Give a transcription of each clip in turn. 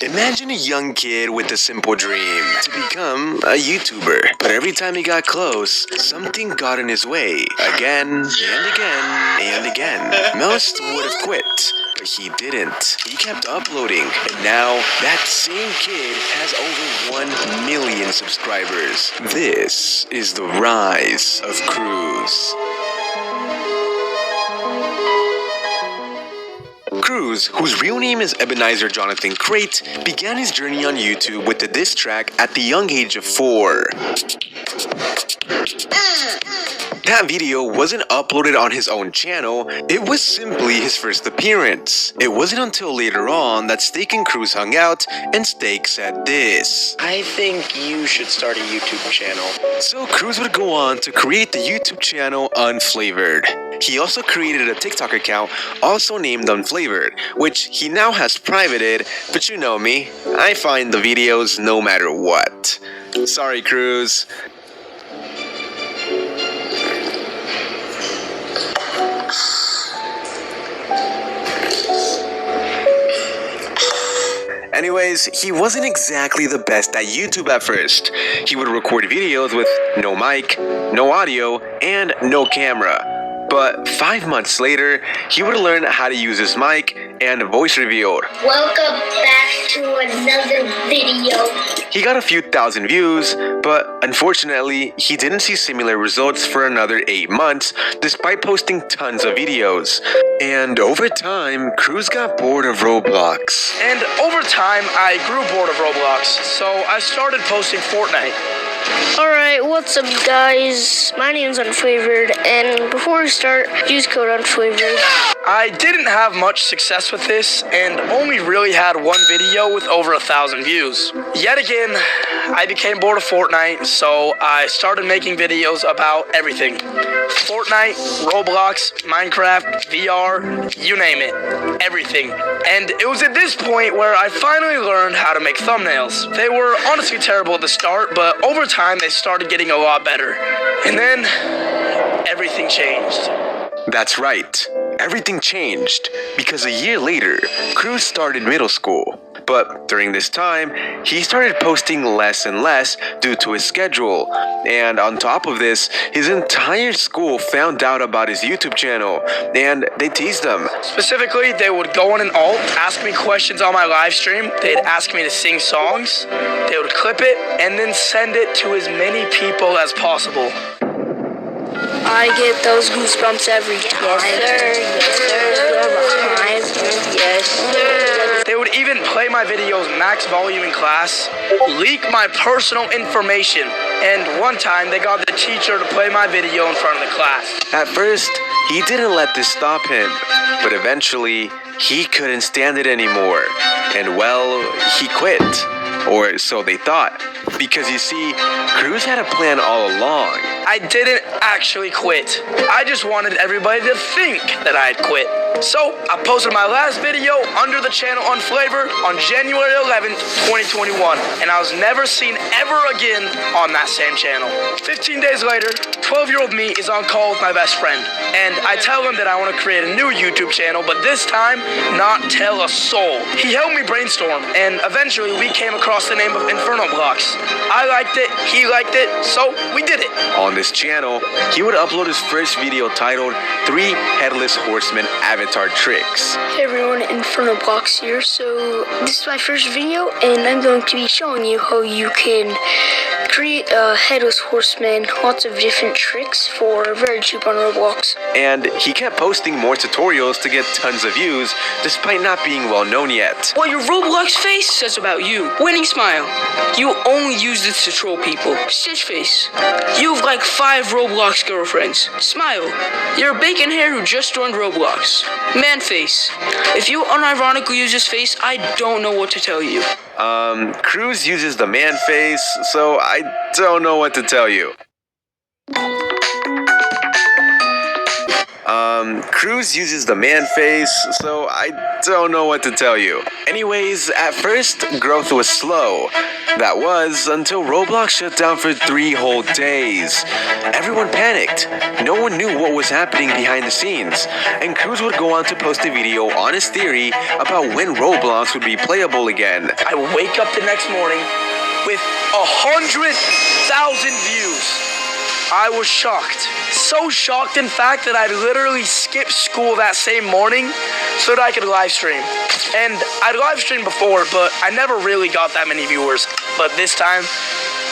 Imagine a young kid with a simple dream to become a YouTuber. But every time he got close, something got in his way. Again and again and again. Most would have quit, but he didn't. He kept uploading, and now that same kid has over 1 million subscribers. This is the rise of Cruz. Cruz, whose real name is Ebenezer Jonathan Crate, began his journey on YouTube with a diss track at the young age of 4. That video wasn't uploaded on his own channel, it was simply his first appearance. It wasn't until later on that Steak and Cruz hung out, and Steak said this: I think you should start a YouTube channel. So Cruz would go on to create the YouTube channel Unflavored. He also created a TikTok account also named Unflavored, which he now has privated, but you know me, I find the videos no matter what. Sorry, Cruz. Anyways, he wasn't exactly the best at YouTube at first. He would record videos with no mic, no audio, and no camera. But 5 months later, he would learn how to use his mic and voice revealed. Welcome back to another video. He got a few thousand views, but unfortunately, he didn't see similar results for another 8 months, despite posting tons of videos. And over time, Cruz got bored of Roblox. And over time, I grew bored of Roblox, so I started posting Fortnite. Alright, what's up guys? My name's Unflavored, and before we start, use code Unflavored. I didn't have much success with this, and only really had one video with over 1,000 views. Yet again, I became bored of Fortnite, so I started making videos about everything. Fortnite, Roblox, Minecraft, VR, you name it. Everything. And it was at this point where I finally learned how to make thumbnails. They were honestly terrible at the start, but over time they started getting a lot better. And then, everything changed. That's right. Everything changed because a year later, Cruz started middle school. But during this time, he started posting less and less due to his schedule. And on top of this, his entire school found out about his YouTube channel, and they teased him. Specifically, they would go on an alt, ask me questions on my live stream, they'd ask me to sing songs, they would clip it, and then send it to as many people as possible. I get those goosebumps every time. Yes, sir. They would even play my videos max volume in class, leak my personal information, and one time they got the teacher to play my video in front of the class. At first, he didn't let this stop him, but eventually, he couldn't stand it anymore. And well, he quit. Or so they thought. Because you see, Cruz had a plan all along. I didn't actually quit. I just wanted everybody to think that I had quit. So, I posted my last video under the channel Unflavor on January 11th, 2021. And I was never seen ever again on that same channel. 15 days later, 12-year-old me is on call with my best friend. And I tell him that I want to create a new YouTube channel, but this time, not tell a soul. He helped me brainstorm, and eventually we came across the name of Inferno Blocks. I liked it, he liked it, so we did it. On this channel, he would upload his first video titled 3 Headless Horsemen Avatar Tricks. Hey everyone, Inferno Blocks here. So this is my first video, and I'm going to be showing you how you can create a headless horseman, lots of different tricks for very cheap on Roblox. And he kept posting more tutorials to get tons of views, despite not being well known yet. What your Roblox face says about you. Winning smile. You only use this to troll people. Stitch face. You have like 5 Roblox girlfriends. Smile. You're a bacon hair who just joined Roblox. Man face. If you unironically use this face, I don't know what to tell you. Cruz uses the man face, so I don't know what to tell you. Cruz uses the man face, so I don't know what to tell you. Anyways, at first, growth was slow. That was until Roblox shut down for 3 whole days. Everyone panicked. No one knew what was happening behind the scenes, and Cruz would go on to post a video on his theory about when Roblox would be playable again. I wake up the next morning with 100,000 views. I was shocked. So shocked, in fact, that I'd literally skipped school that same morning so that I could live stream. And I'd live streamed before, but I never really got that many viewers. But this time,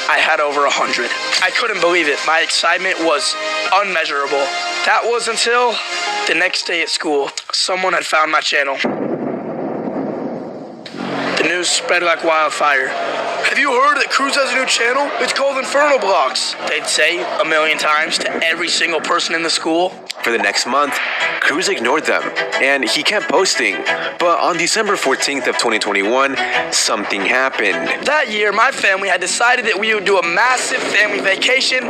I had over 100. I couldn't believe it. My excitement was unmeasurable. That was until the next day at school. Someone had found my channel. The news spread like wildfire. Have you heard that Cruz has a new channel? It's called Inferno Blocks. They'd say a million times to every single person in the school. For the next month, Cruz ignored them, and he kept posting. But on December 14th of 2021, something happened. That year, my family had decided that we would do a massive family vacation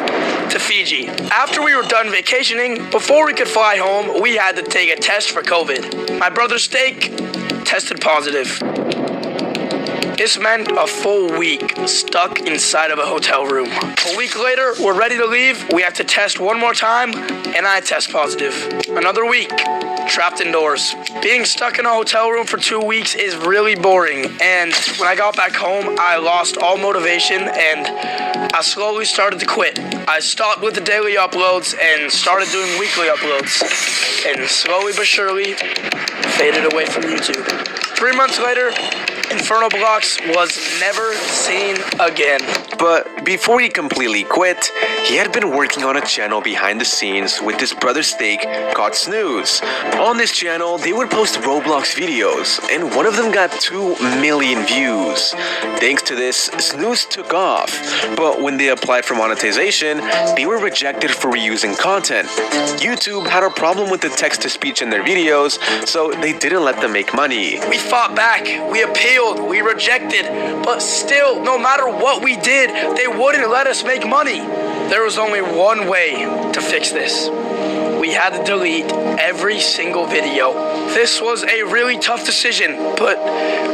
to Fiji. After we were done vacationing, before we could fly home, we had to take a test for COVID. My brother Steak tested positive. This meant a full week stuck inside of a hotel room. A week later, we're ready to leave. We have to test one more time, and I test positive. Another week, trapped indoors. Being stuck in a hotel room for 2 weeks is really boring, and when I got back home, I lost all motivation, and I slowly started to quit. I stopped with the daily uploads and started doing weekly uploads, and slowly but surely, faded away from YouTube. 3 months later, Inferno Blocks was never seen again. But before he completely quit, he had been working on a channel behind the scenes with his brother Steak called Snooze. On this channel, they would post Roblox videos, and one of them got 2 million views. Thanks to this, Snooze took off, but when they applied for monetization, they were rejected for reusing content. YouTube had a problem with the text-to-speech in their videos, so they didn't let them make money. We fought back, we appealed, we rejected, but still, no matter what we did, they wouldn't let us make money. There was only one way to fix this. We had to delete every single video. This was a really tough decision, but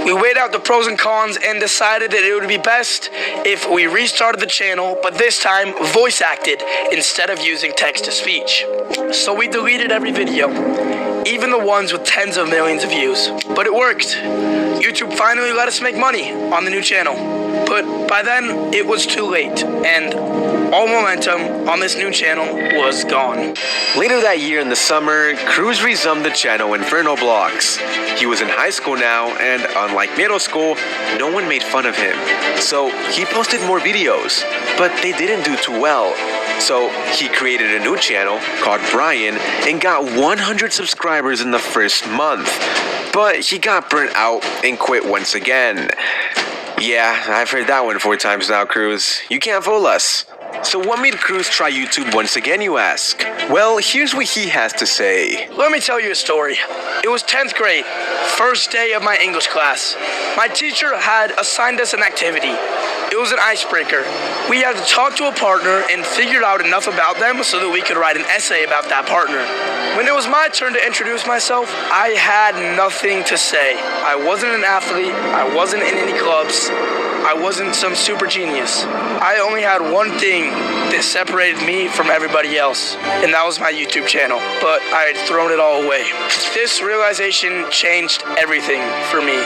we weighed out the pros and cons and decided that it would be best if we restarted the channel, but this time voice acted instead of using text-to-speech. So we deleted every video, even the ones with tens of millions of views. But it worked. YouTube finally let us make money on the new channel. But by then, it was too late, and all momentum on this new channel was gone. Later that year in the summer, Cruz resumed the channel Inferno Blocks. He was in high school now, and unlike middle school, no one made fun of him. So he posted more videos, but they didn't do too well. So he created a new channel called Brian and got 100 subscribers in the first month. But he got burnt out and quit once again. Yeah, I've heard that one 4 times now, Cruz. You can't fool us. So what made Cruz try YouTube once again, you ask? Well, here's what he has to say. Let me tell you a story. It was 10th grade, first day of my English class. My teacher had assigned us an activity. It was an icebreaker. We had to talk to a partner and figure out enough about them so that we could write an essay about that partner. When it was my turn to introduce myself, I had nothing to say. I wasn't an athlete. I wasn't in any clubs. I wasn't some super genius. I only had one thing that separated me from everybody else, and that was my YouTube channel, but I had thrown it all away. This realization changed everything for me,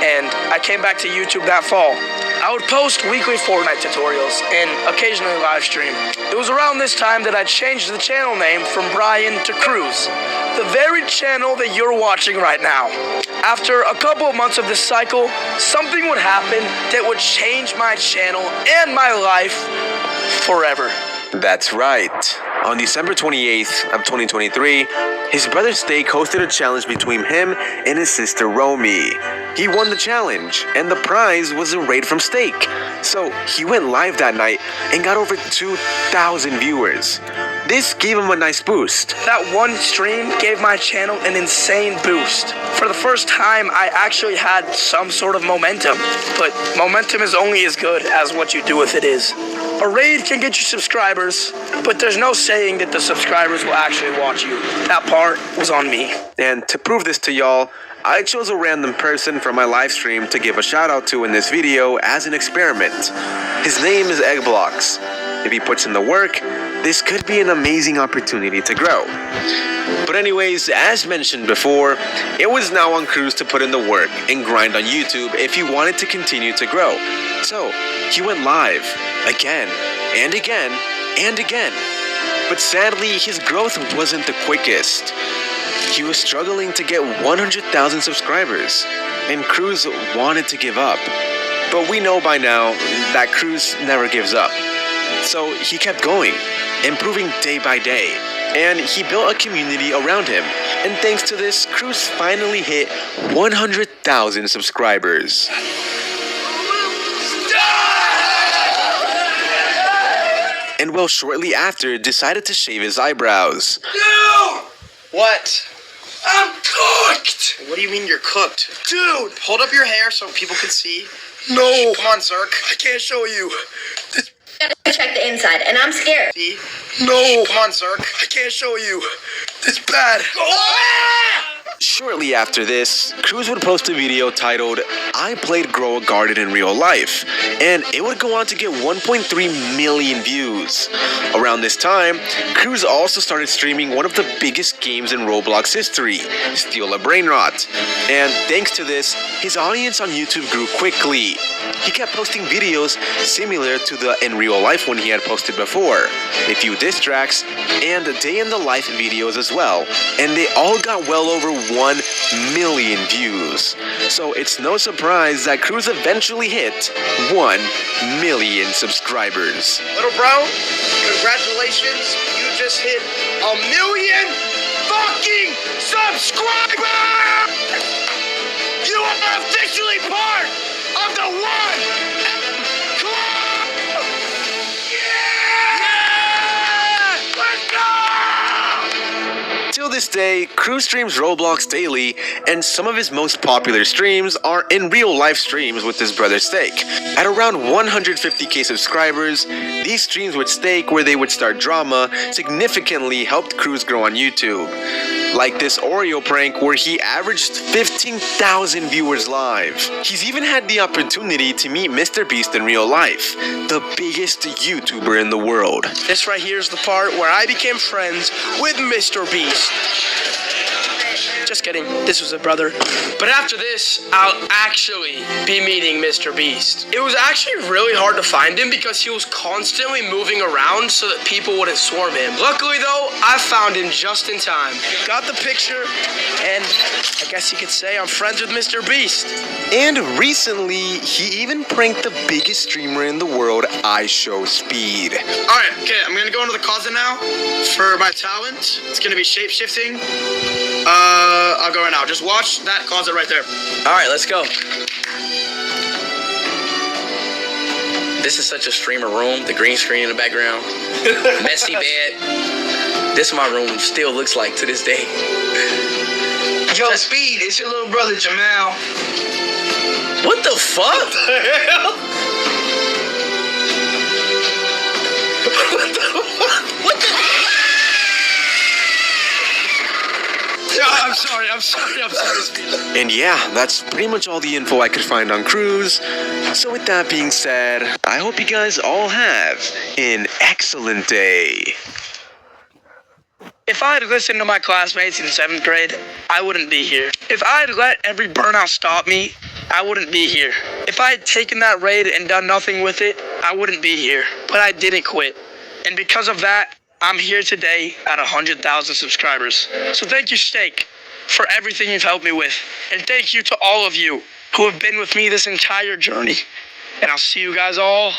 and I came back to YouTube that fall. I would post weekly Fortnite tutorials and occasionally live stream. It was around this time that I changed the channel name from Brian to Cruz, the very channel that you're watching right now. After a couple of months of this cycle, something would happen that would change my channel and my life forever. That's right. On December 28th of 2023, his brother Steak hosted a challenge between him and his sister Romy. He won the challenge, and the prize was a raid from Steak. So he went live that night and got over 2,000 viewers. This gave him a nice boost. That one stream gave my channel an insane boost. For the first time, I actually had some sort of momentum. But momentum is only as good as what you do with it is. A raid can get you subscribers, but there's no saying that the subscribers will actually watch you. That part was on me. And to prove this to y'all, I chose a random person from my live stream to give a shout out to in this video as an experiment. His name is Eggblocks. If he puts in the work, this could be an amazing opportunity to grow. But anyways, as mentioned before, it was now on Cruz to put in the work and grind on YouTube if he wanted to continue to grow. So, he went live again and again and again. But sadly, his growth wasn't the quickest. He was struggling to get 100,000 subscribers, and Cruz wanted to give up. But we know by now that Cruz never gives up. So he kept going, improving day by day, and he built a community around him. And thanks to this, Cruz finally hit 100,000 subscribers. And well, shortly after, decided to shave his eyebrows. No! What? I'm cooked! What do you mean you're cooked? Dude! Hold up your hair so people can see. No! Come on, Zerk. I can't show you. This Check the inside, and I'm scared. See? No! Come on, Zerk. I can't show you. This bad. Shortly after this, Cruz would post a video titled, I played Grow a Garden in Real Life, and it would go on to get 1.3 million views. Around this time, Cruz also started streaming one of the biggest games in Roblox history, Steal a Brainrot. And thanks to this, his audience on YouTube grew quickly. He kept posting videos similar to the in real life one he had posted before, a few diss tracks, and day in the life videos as well, and they all got well over 1 million views. So it's no surprise that Cruz eventually hit 1 million subscribers. Little bro, congratulations. You just hit 1 million fucking subscribers! You are officially part of the 1 Club! Yeah! Let's go! Till this day, Cruz streams Roblox daily, and some of his most popular streams are in real life streams with his brother Steak. At around 150k subscribers, these streams with Steak, where they would start drama, significantly helped Cruz grow on YouTube. Like this Oreo prank where he averaged 15,000 viewers live. He's even had the opportunity to meet Mr. Beast in real life, the biggest YouTuber in the world. This right here is the part where I became friends with Mr. Beast. Just kidding, this was a brother. But after this, I'll actually be meeting Mr. Beast. It was actually really hard to find him because he was constantly moving around so that people wouldn't swarm him. Luckily though, I found him just in time. Got the picture, and I guess you could say I'm friends with Mr. Beast. And recently, he even pranked the biggest streamer in the world, iShowSpeed. Alright, okay, I'm gonna go into the closet now for my talent. It's gonna be shape-shifting. I'll go right now. Just watch that closet right there. All right, let's go. This is such a streamer room. The green screen in the background. Messy bed. This my room still looks like to this day. Yo, Speed, it's your little brother Jamal. What the fuck? What the hell? What the? I'm sorry, Speed. And yeah, that's pretty much all the info I could find on Cruz. So with that being said, I hope you guys all have an excellent day. If I had listened to my classmates in 7th grade, I wouldn't be here. If I had let every burnout stop me, I wouldn't be here. If I had taken that raid and done nothing with it, I wouldn't be here. But I didn't quit. And because of that, I'm here today at 100,000 subscribers. So thank you, Steak, for everything you've helped me with. And thank you to all of you who have been with me this entire journey. And I'll see you guys all